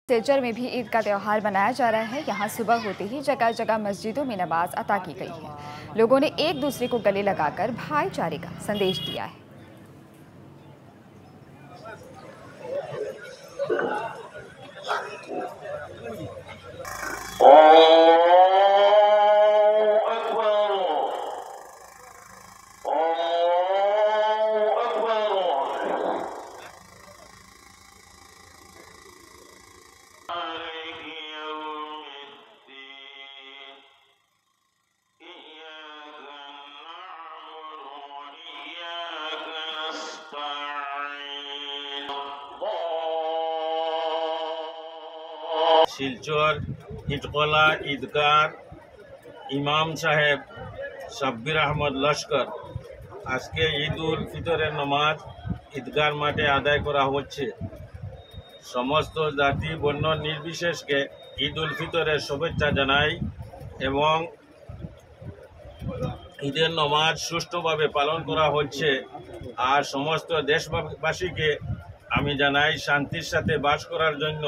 सिलचर में भी ईद का त्यौहार मनाया जा रहा है। यहाँ सुबह होते ही जगह जगह मस्जिदों में नमाज अता की गई है। लोगों ने एक दूसरे को गले लगाकर भाईचारे का संदेश दिया है। শিলচর ইটকলা ঈদগার ইমাম সাহেব সাব্বির আহমদ লস্কর আজকে ঈদ উল ফিতরের নামাজ ঈদগার মাঠে আদায় করা হচ্ছে। সমস্ত জাতি বর্ণ নির্বিশেষকে ঈদ উল ফিতরের শুভেচ্ছা জানাই এবং ঈদের নামাজ সুষ্ঠুভাবে পালন করা হচ্ছে। আর সমস্ত দেশবাসীকে আমি জানাই শান্তির সাথে বাস করার জন্য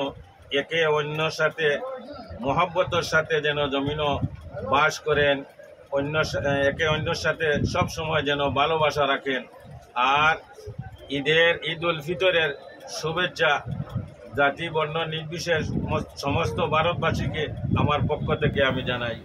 একে অন্যর সাথে মহব্বতের সাথে যেন জমিনও বাস করেন, একে অন্যর সাথে সব সময় যেন ভালোবাসা রাখেন। আর ঈদ উল ফিতরের শুভেচ্ছা জাতি বর্ণ নির্বিশেষ সমস্ত ভারতবাসীকে আমার পক্ষ থেকে আমি জানাই।